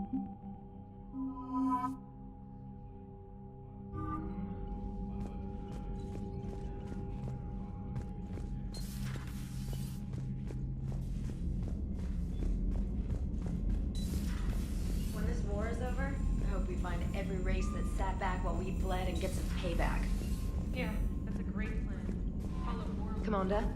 When this war is over, I hope we find every race that sat back while we bled and get some payback. Yeah, that's a great plan. Call it war. Comanda?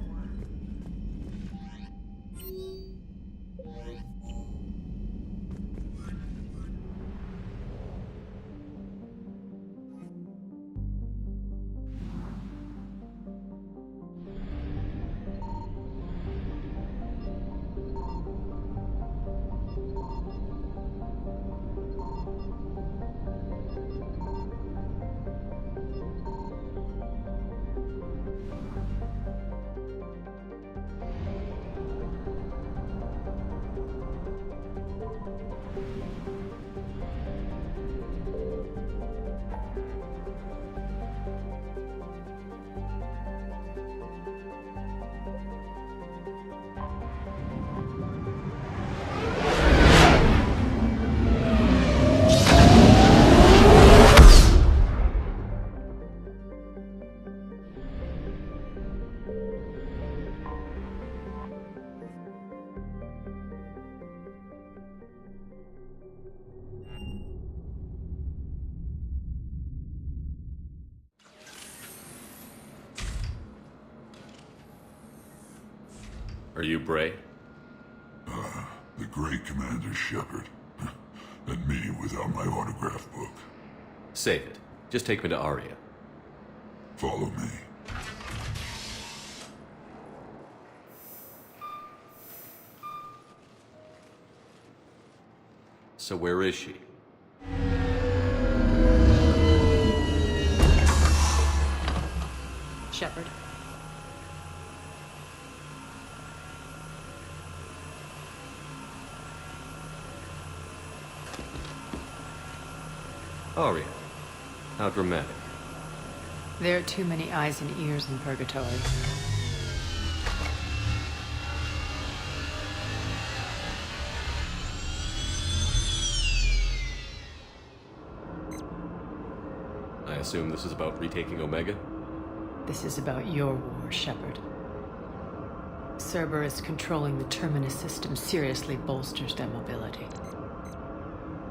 Are you Bray? The great Commander Shepard. And me without my autograph book. Save it. Just take me to Aria. Follow me. So where is she? Shepard. Aria. How dramatic. There are too many eyes and ears in purgatory. I assume this is about retaking Omega? This is about your war, Shepard. Cerberus controlling the Terminus system seriously bolsters their mobility.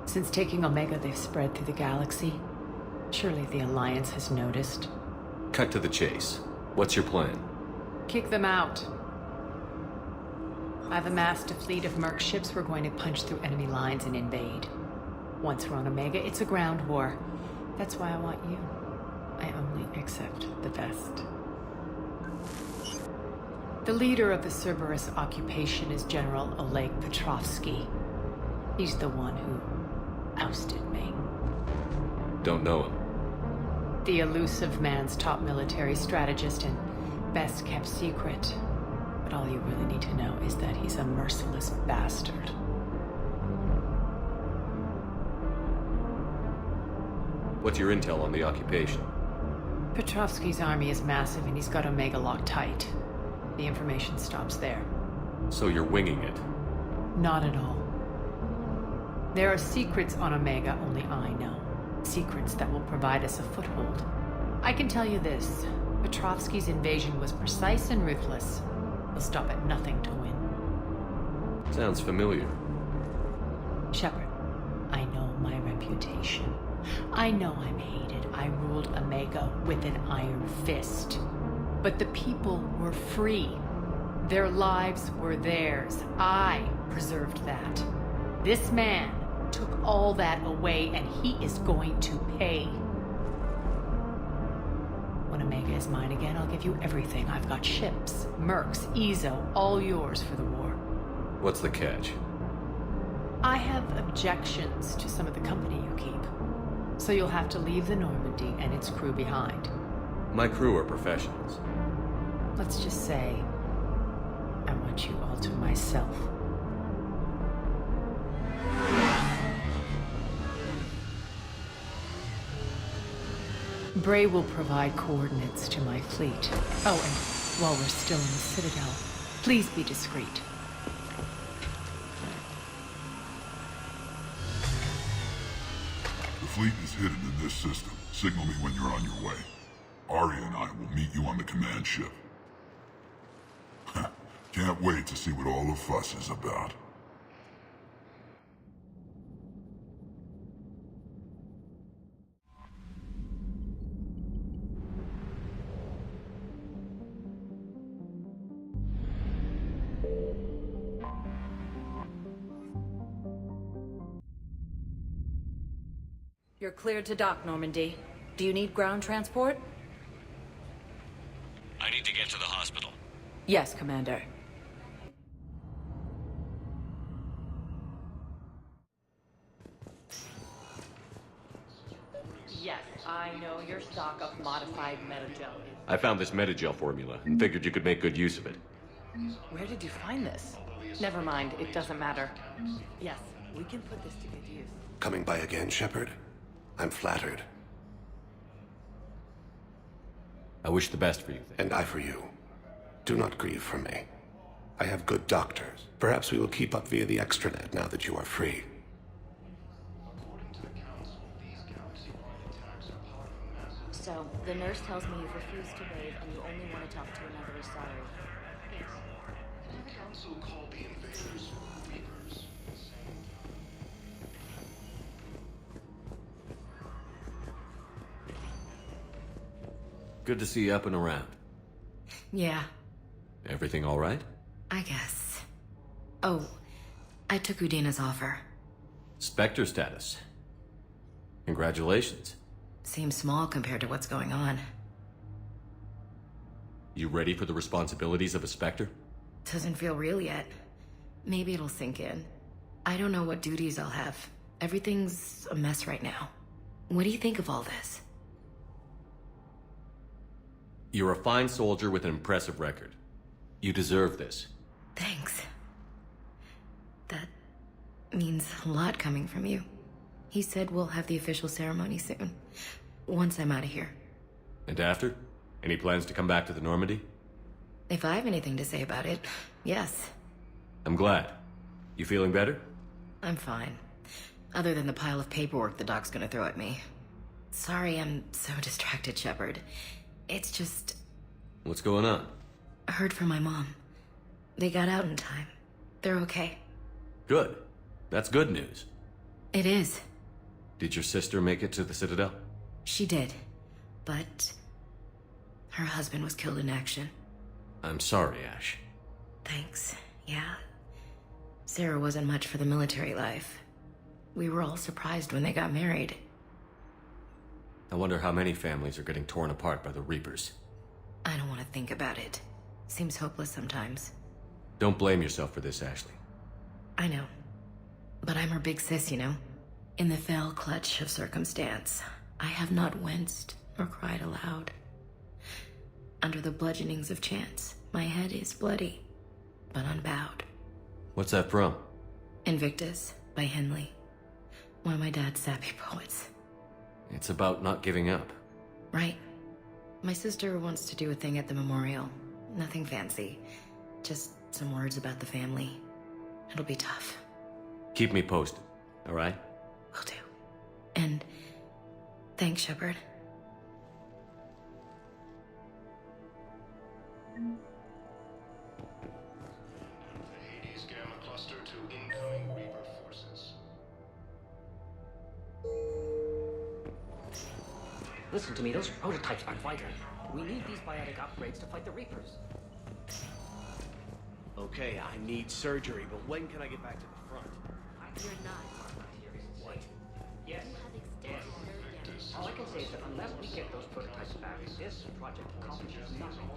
Since taking Omega, they've spread through the galaxy. Surely the Alliance has noticed. Cut to the chase. What's your plan? Kick them out. I've amassed a fleet of merc ships. We're going to punch through enemy lines and invade. Once we're on Omega, it's a ground war. That's why I want you. I only accept the best. The leader of the Cerberus occupation is General Oleg Petrovsky. He's the one who ousted me. Don't know him. The elusive man's top military strategist and best kept secret. But all you really need to know is that he's a merciless bastard. What's your intel on the occupation? Petrovsky's army is massive and he's got Omega locked tight. The information stops there. So you're winging it? Not at all. There are secrets on Omega only I know. Secrets that will provide us a foothold. I can tell you this. Petrovsky's invasion was precise and ruthless. He'll stop at nothing to win. Sounds familiar. Shepard, I know my reputation. I know I'm hated. I ruled Omega with an iron fist. But the people were free. Their lives were theirs. I preserved that. This man took all that away, and he is going to pay. When Omega is mine again, I'll give you everything. I've got ships, mercs, Ezo, all yours for the war. What's the catch? I have objections to some of the company you keep. So you'll have to leave the Normandy and its crew behind. My crew are professionals. Let's just say, I want you all to myself. Bray will provide coordinates to my fleet. Oh, and while we're still in the Citadel, please be discreet. fleet is hidden in this system. Signal me when you're on your way. Arya and I will meet you on the command ship. Can't wait to see what all the fuss is about. You're cleared to dock, Normandy. Do you need ground transport? I need to get to the hospital. Yes, Commander. Yes, I know your stock of modified metagel. I found this metagel formula and figured you could make good use of it. Where did you find this? Never mind, it doesn't matter. Yes, we can put this to good use. Coming by again, Shepard? I'm flattered. I wish the best for you. And I for you. Do not grieve for me. I have good doctors. Perhaps we will keep up via the extranet now that you are free. So, the nurse tells me you've refused to bathe and you only want to talk to another Asari. Yes. The council called the invaders Reapers. Good to see you up and around. Yeah, Everything all right? I guess. Oh, I took Udina's offer. Spectre status. Congratulations. Seems small compared to what's going on. You ready for the responsibilities of a Spectre? Doesn't feel real yet. Maybe it'll sink in. I don't know what duties I'll have. Everything's a mess right now. What do you think of all this? You're a fine soldier with an impressive record. You deserve this. Thanks. That means a lot coming from you. He said we'll have the official ceremony soon. Once I'm out of here. And after? Any plans to come back to the Normandy? If I have anything to say about it, yes. I'm glad. You feeling better? I'm fine. Other than the pile of paperwork the doc's gonna throw at me. Sorry I'm so distracted, Shepard. It's just... What's going on? I heard from my mom. They got out in time. They're okay. Good. That's good news. It is. Did your sister make it to the Citadel? She did. But... her husband was killed in action. I'm sorry, Ash. Thanks. Yeah. Sarah wasn't much for the military life. We were all surprised when they got married. I wonder how many families are getting torn apart by the Reapers. I don't want to think about it. Seems hopeless sometimes. Don't blame yourself for this, Ashley. I know. But I'm her big sis, you know? In the fell clutch of circumstance, I have not winced nor cried aloud. Under the bludgeonings of chance, my head is bloody, but unbowed. What's that from? Invictus by Henley. One of my dad's sappy poets. It's about not giving up. Right. My sister wants to do a thing at the memorial. Nothing fancy. Just some words about the family. It'll be tough. Keep me posted, all right? Will do. And thanks, Shepard. Hades Gamma Cluster to incoming Reaper forces. Listen to me, those prototypes aren't vital. We need these biotic upgrades to fight the Reapers. Okay, I need surgery, but when can I get back to the front? You're not. What? Yes. You have extensive nerve damage. All I can say is that unless we get those prototypes back, this project accomplishes nothing.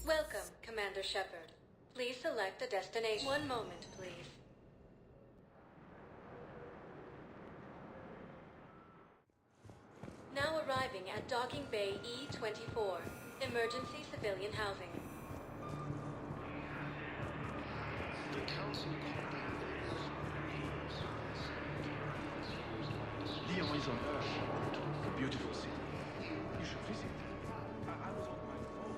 Welcome, Commander Shepard. Please select a destination. One moment, please. Now arriving at Docking Bay E-24, Emergency Civilian Housing. The council called the invaders Reapers. is on Earth. A beautiful city. You should visit. I was on my phone.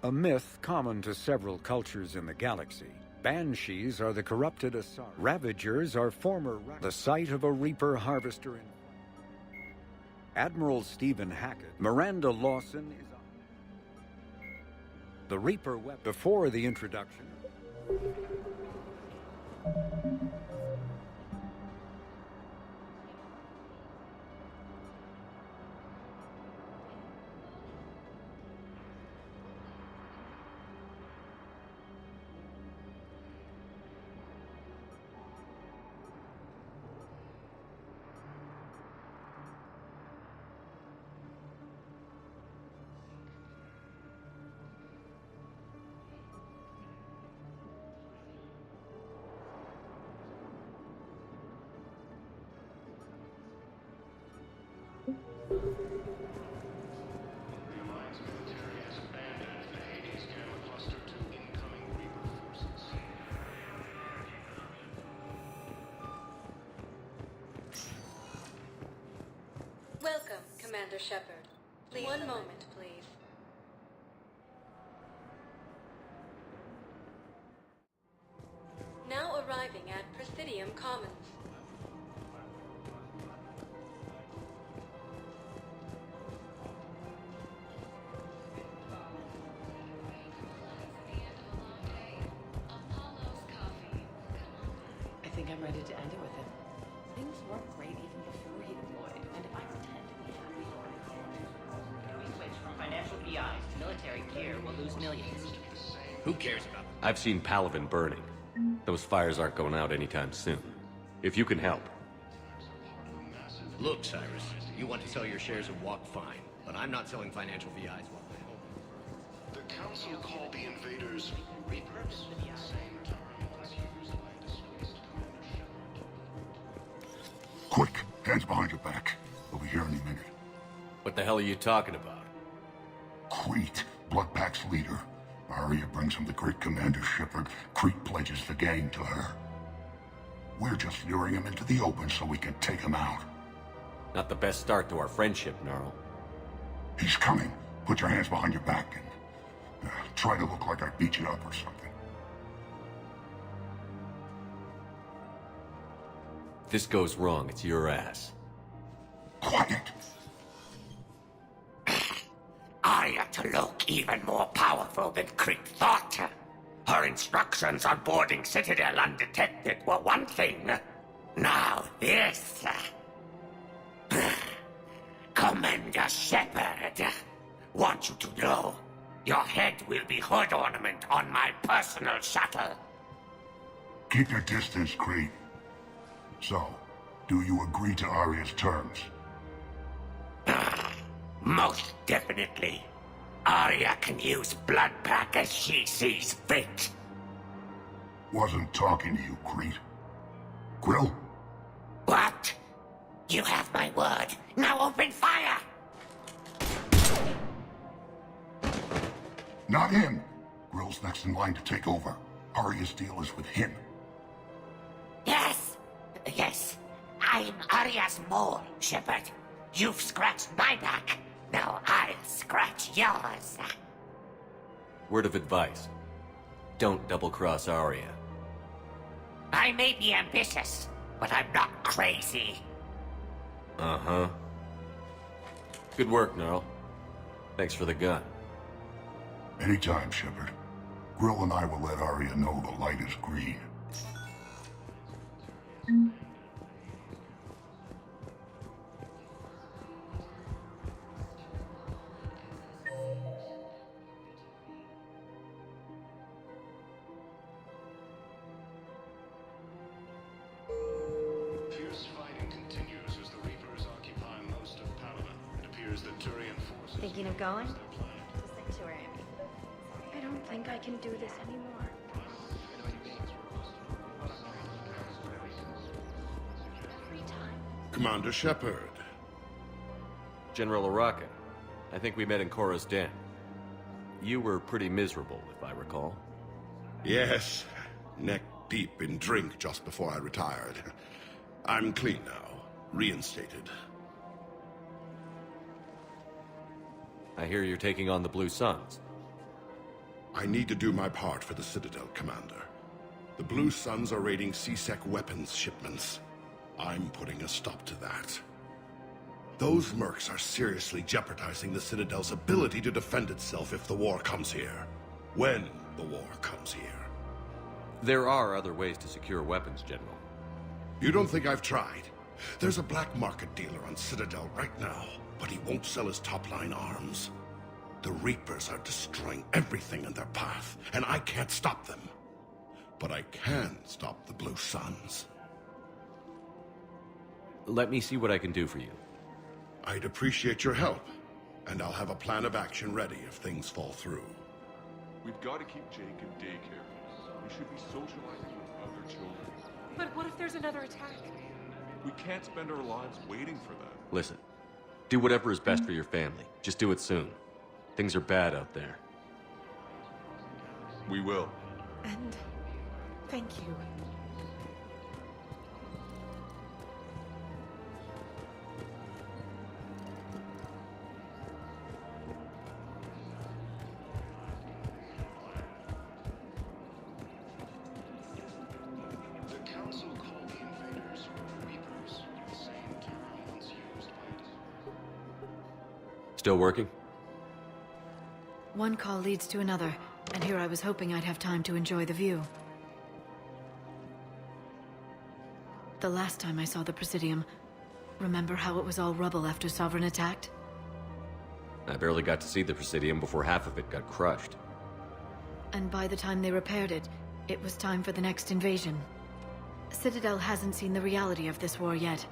A myth common to several cultures in the galaxy. Banshees are the corrupted Asari. Ravagers are the site of a Reaper harvester in Admiral Stephen Hackett. Miranda Lawson is the Reaper weapon before the introduction. Welcome, Commander Shepard. Please. One moment, please. Now arriving at Presidium Commons. I think I'm ready to end it with him. Things weren't great even before he deployed, and if I pretend to be happy If we switch from financial PIs to military gear, we'll lose millions. Who cares about them? I've seen Palaven burning. Those fires aren't going out anytime soon. If you can help. Look, Cyrus, you want to sell your shares of Walk, fine, but I'm not selling financial VIs while they hope. The Council called the invaders Reapers. Same term was used by disgraced Commander Shepard. Quick, hands behind your back. We'll be here any minute. What the hell are you talking about? Crete, Bloodpack's leader. Arya brings him the great Commander Shepard. Crete pledges the gang to her. We're just luring him into the open so we can take him out. Not the best start to our friendship, Gnarl. He's coming. Put your hands behind your back and try to look like I beat you up or something. If this goes wrong, it's your ass. Quiet! Arya to look even more powerful than Crete thought. Her instructions on boarding Citadel undetected were one thing. Now this. Commander Shepard, want you to know, your head will be hood ornament on my personal shuttle. Keep your distance, Crete. So, do you agree to Arya's terms? Most definitely. Arya can use Bloodpack as she sees fit. Wasn't talking to you, Crete. Quill? What? You have my word. Now open fire! Not him! Grill's next in line to take over. Arya's deal is with him. Yes, yes. I'm Arya's mole, Shepard. You've scratched my back. Now I'll scratch yours. Word of advice. Don't double-cross Arya. I may be ambitious, but I'm not crazy. Uh-huh. Good work, Gnarl. Thanks for the gun. Anytime, Shepard. Grill and I will let Arya know the light is green. Fierce fighting continues as the Reapers occupy most of Pomimo. It appears that Turian forces... Thinking of going? The sanctuary, I mean. I don't think I can do this anymore. Every time. Commander Shepard. General Araka. I think we met in Korra's den. You were pretty miserable, if I recall. Yes, neck deep in drink just before I retired. I'm clean now, reinstated. I hear you're taking on the Blue Suns. I need to do my part for the Citadel, Commander. The Blue Suns are raiding CSEC weapons shipments. I'm putting a stop to that. Those mercs are seriously jeopardizing the Citadel's ability to defend itself if the war comes here. When the war comes here. There are other ways to secure weapons, General. You don't think I've tried? There's a black market dealer on Citadel right now, but he won't sell his top-line arms. The Reapers are destroying everything in their path, and I can't stop them. But I can stop the Blue Suns. Let me see what I can do for you. I'd appreciate your help, and I'll have a plan of action ready if things fall through. We've got to keep Jake in daycare. We should be socializing with other children. But what if there's another attack? We can't spend our lives waiting for that. Listen, do whatever is best for your family. Just do it soon. Things are bad out there. We will. And thank you. The Council called the invaders Reapers, the same term once used by... Still working? One call leads to another, and here I was hoping I'd have time to enjoy the view. The last time I saw the Presidium, remember how it was all rubble after Sovereign attacked? I barely got to see the Presidium before half of it got crushed. And by the time they repaired it, it was time for the next invasion. Citadel hasn't seen the reality of this war yet.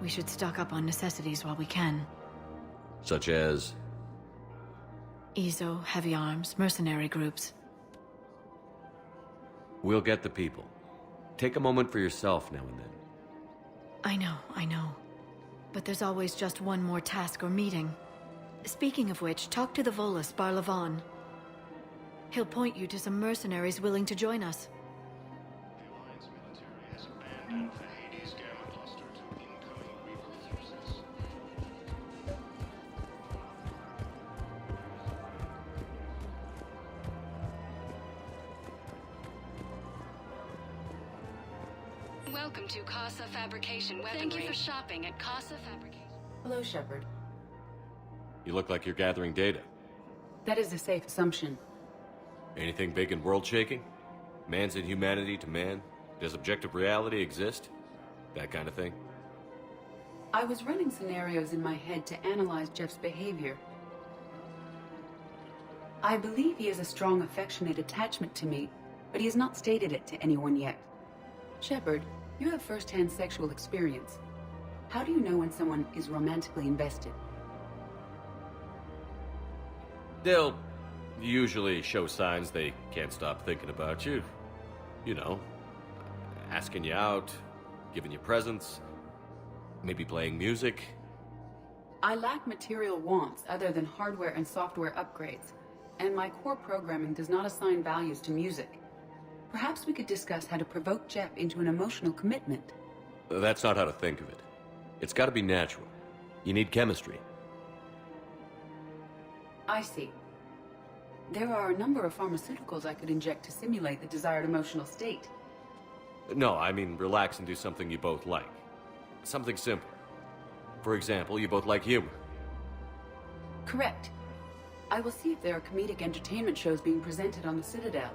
We should stock up on necessities while we can. Such as? EZO, heavy arms, mercenary groups. We'll get the people. Take a moment for yourself now and then. I know. But there's always just one more task or meeting. Speaking of which, talk to the Volus, Barlavan. He'll point you to some mercenaries willing to join us. The Alliance military has abandoned the Hades Gamma cluster to incoming Reaper forces. Welcome to Casa Fabrication Weaponry. Thank you for shopping at Casa Fabrication. Hello, Shepard. You look like you're gathering data. That is a safe assumption. Anything big and world-shaking? Man's inhumanity to man? Does objective reality exist? That kind of thing? I was running scenarios in my head to analyze Jeff's behavior. I believe he has a strong affectionate attachment to me, but he has not stated it to anyone yet. Shepard, you have first-hand sexual experience. How do you know when someone is romantically invested? They'll usually show signs they can't stop thinking about you. You know, asking you out, giving you presents, maybe playing music. I lack material wants other than hardware and software upgrades. and my core programming does not assign values to music. Perhaps we could discuss how to provoke Jep into an emotional commitment. That's not how to think of it. It's got to be natural. You need chemistry. I see. There are a number of pharmaceuticals I could inject to simulate the desired emotional state. No, I mean relax and do something you both like. Something simple. For example, you both like humor. Correct. I will see if there are comedic entertainment shows being presented on the Citadel.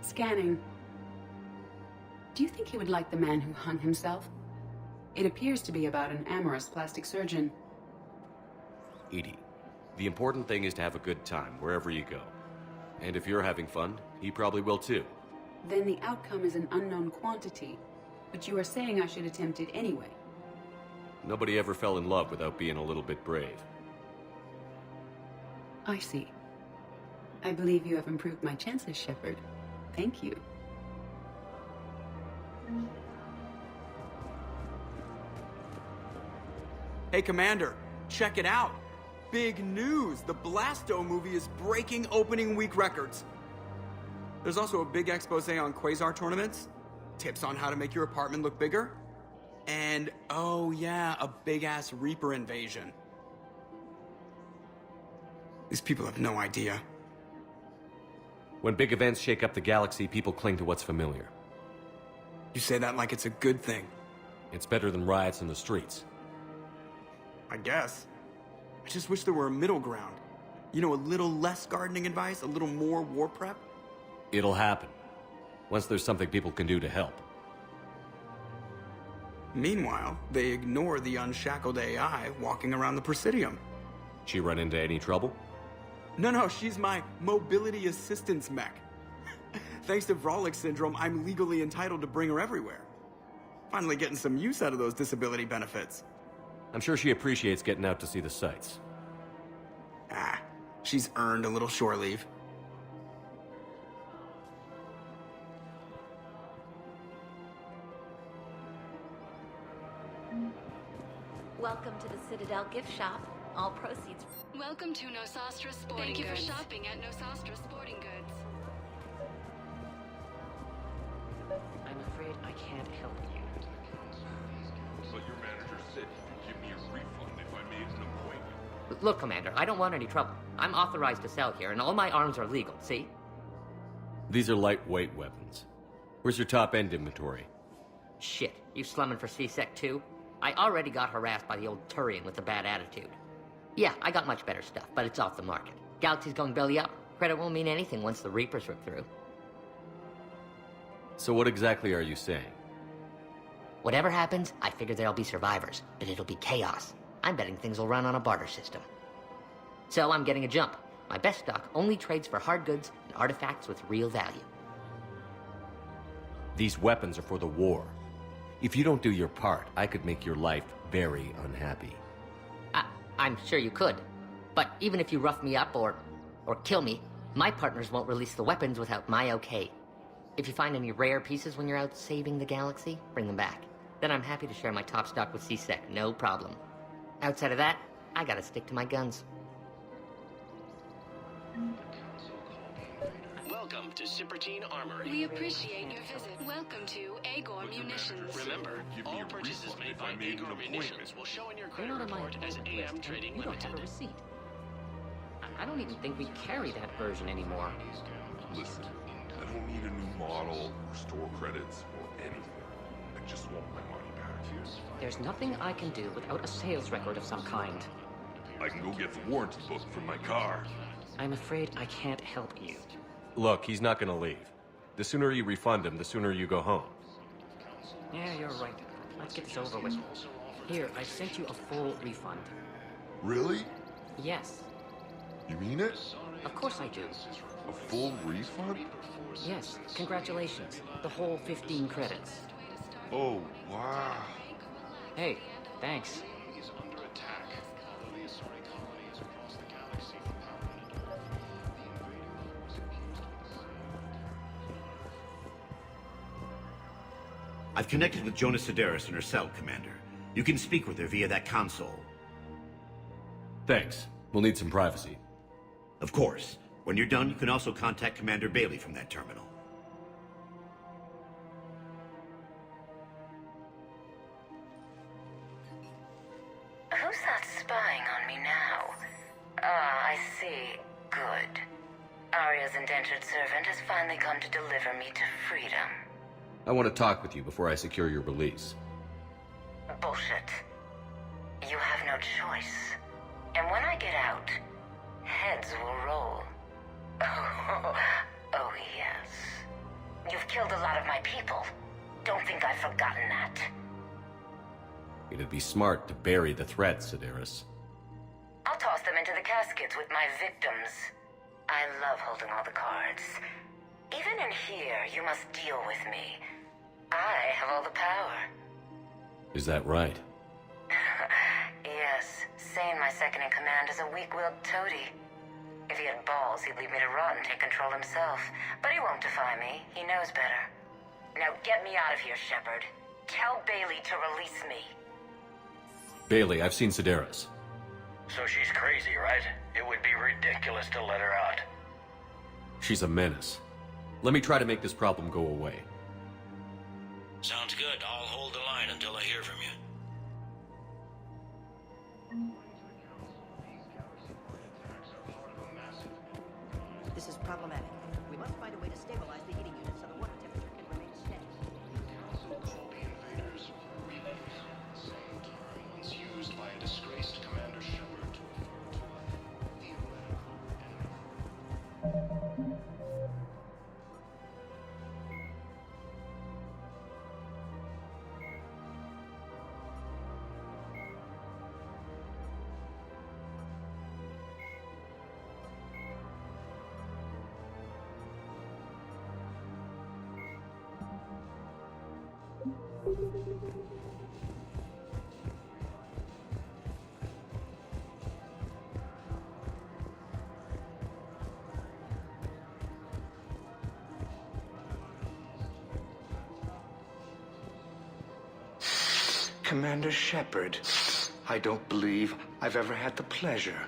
Scanning. Do you think he would like The Man Who Hung Himself? It appears to be about an amorous plastic surgeon. Edie, the important thing is to have a good time wherever you go. And if you're having fun, he probably will too. Then the outcome is an unknown quantity, but you are saying I should attempt it anyway. Nobody ever fell in love without being a little bit brave. I see. I believe you have improved my chances, Shepard. Thank you. Hey, Commander, check it out. Big news! The Blasto movie is breaking opening week records. There's also a big expose on Quasar tournaments, tips on how to make your apartment look bigger, and, oh yeah, a big-ass Reaper invasion. These people have no idea. When big events shake up the galaxy, people cling to what's familiar. You say that like it's a good thing. It's better than riots in the streets. I guess. I just wish there were a middle ground. You know, a little less gardening advice, a little more war prep. It'll happen. Once there's something people can do to help. Meanwhile, they ignore the unshackled AI walking around the Presidium. She run into any trouble? No, she's my mobility assistance mech. Thanks to Vrolic syndrome, I'm legally entitled to bring her everywhere. Finally getting some use out of those disability benefits. I'm sure she appreciates getting out to see the sights. Ah, she's earned a little shore leave. Welcome to the Citadel gift shop. All proceeds. Welcome to Nosastra Sporting Goods. Thank you for shopping at Nosastra Sporting Goods. I'm afraid I can't help you. But your manager said he could give me a refund if I made an appointment. Look, Commander, I don't want any trouble. I'm authorized to sell here, and all my arms are legal, see? These are lightweight weapons. Where's your top-end inventory? Shit, you slumming for C-Sec too? I already got harassed by the old Turian with a bad attitude. Yeah, I got much better stuff, but it's off the market. Galaxy's going belly up. Credit won't mean anything once the Reapers rip through. So what exactly are you saying? Whatever happens, I figure there'll be survivors, but it'll be chaos. I'm betting things will run on a barter system. So I'm getting a jump. My best stock only trades for hard goods and artifacts with real value. These weapons are for the war. If you don't do your part, I could make your life very unhappy. I'm sure you could. But even if you rough me up or kill me, my partners won't release the weapons without my okay. If you find any rare pieces when you're out saving the galaxy, bring them back. Then I'm happy to share my top stock with C-Sec, no problem. Outside of that, I gotta stick to my guns. Welcome to Cybertine Armory. We appreciate your visit. Welcome to Agor Munitions. Remember, all purchases made by Agor Munitions will show in your credit report as AM Trading We don't Limited. have a receipt. I don't even think we carry that version anymore. Listen, I don't need a new model or store credits or anything. I just want my money back. There's nothing I can do without a sales record of some kind. I can go get the warranty book from my car. I'm afraid I can't help you. Look, he's not gonna leave. The sooner you refund him, the sooner you go home. Yeah, you're right. Let's get this over with. Here, I sent you a full refund. Really? Yes. You mean it? Of course I do. A full refund? Yes, congratulations. The whole 15 credits. Oh, wow. Hey, thanks. I've connected with Jonas Sedaris in her cell, Commander. You can speak with her via that console. Thanks. We'll need some privacy. Of course. When you're done, you can also contact Commander Bailey from that terminal. Who's that spying on me now? Ah, I see. Good. Arya's indentured servant has finally come to deliver me to freedom. I want to talk with you before I secure your release. Bullshit. You have no choice. And when I get out, heads will roll. Oh, yes. You've killed a lot of my people. Don't think I've forgotten that. It'd be smart to bury the threats, Sedaris. I'll toss them into the caskets with my victims. I love holding all the cards. Even in here, you must deal with me. I have all the power. Is that right? Yes. Sane, my second-in-command, is a weak-willed toady. If he had balls, he'd leave me to rot and take control himself. But he won't defy me. He knows better. Now get me out of here, Shepard. Tell Bailey to release me. Bailey, I've seen Sedaris. So she's crazy, right? It would be ridiculous to let her out. She's a menace. Let me try to make this problem go away. Sounds good. I'll hold the line until I hear from you. This is problematic. We must find a way to stabilize the heating unit so the water temperature can remain steady. Council called the invaders rebels. Same term once used by a disgraced Commander Shepard to refer to a theoretical enemy. Commander Shepard, I don't believe I've ever had the pleasure.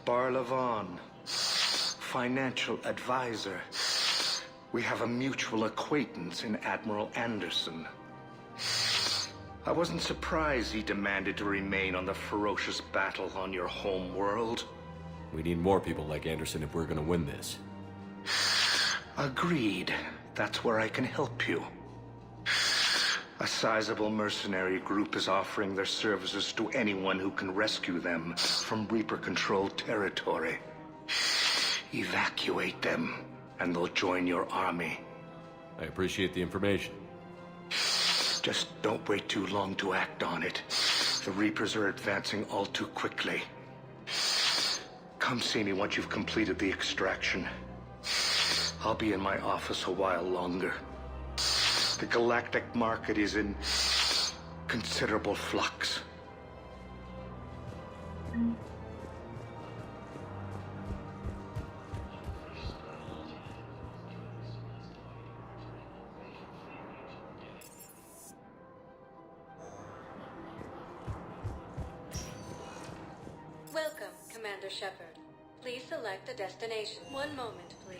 Barlavon, financial advisor. We have a mutual acquaintance in Admiral Anderson. I wasn't surprised he demanded to remain on the ferocious battle on your home world. We need more people like Anderson if we're gonna win this. Agreed. That's where I can help you. A sizable mercenary group is offering their services to anyone who can rescue them from Reaper-controlled territory. Evacuate them, and they'll join your army. I appreciate the information. Just don't wait too long to act on it. The Reapers are advancing all too quickly. Come see me once you've completed the extraction. I'll be in my office a while longer. The galactic market is in considerable flux. Welcome, Commander Shepard. Please select a destination. One moment, please.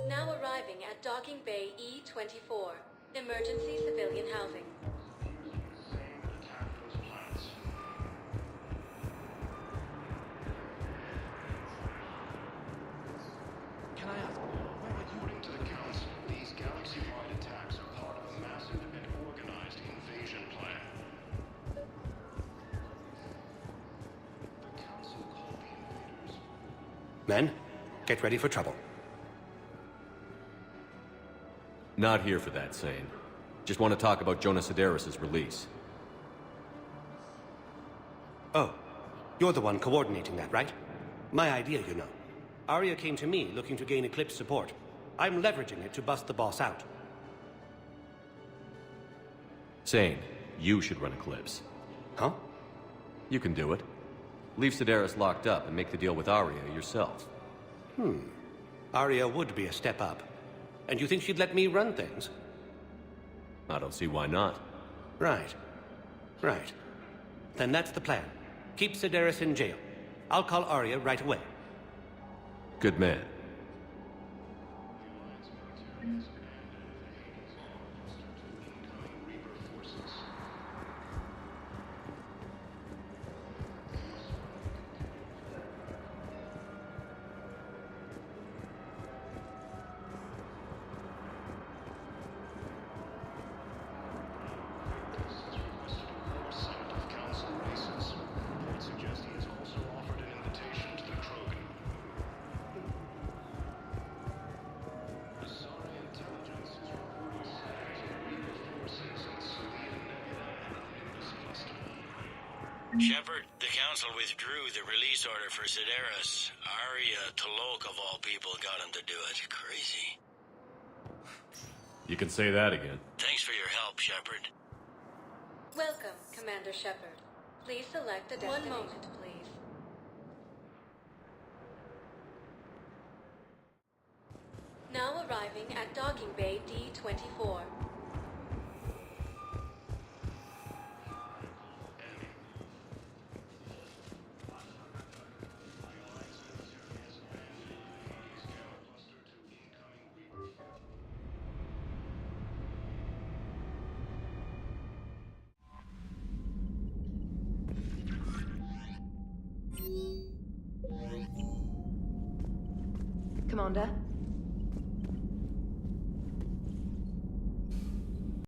Now arriving at Docking Bay E-24, emergency civilian housing. Can I ask, according to the Council, these galaxy-wide attacks are part of a massive and organized invasion plan. The Council called the invaders. Men, get ready for trouble. Not here for that, Sane. Just want to talk about Jonas Sedaris' release. Oh, you're the one coordinating that, right? My idea, you know. Arya came to me looking to gain Eclipse support. I'm leveraging it to bust the boss out. Sane, you should run Eclipse. Huh? You can do it. Leave Sedaris locked up and make the deal with Arya yourself. Arya would be a step up. And you think she'd let me run things? I don't see why not. Right. Right. Then that's the plan. Keep Sedaris in jail. I'll call Arya right away. Good man. Shepard, the Council withdrew the release order for Sedaris. Arya Talok, of all people, got him to do it. Crazy. You can say that again. Thanks for your help, Shepard. Welcome, Commander Shepard. Please select a destination. 1 moment, please. Now arriving at Docking Bay D-24. Commander?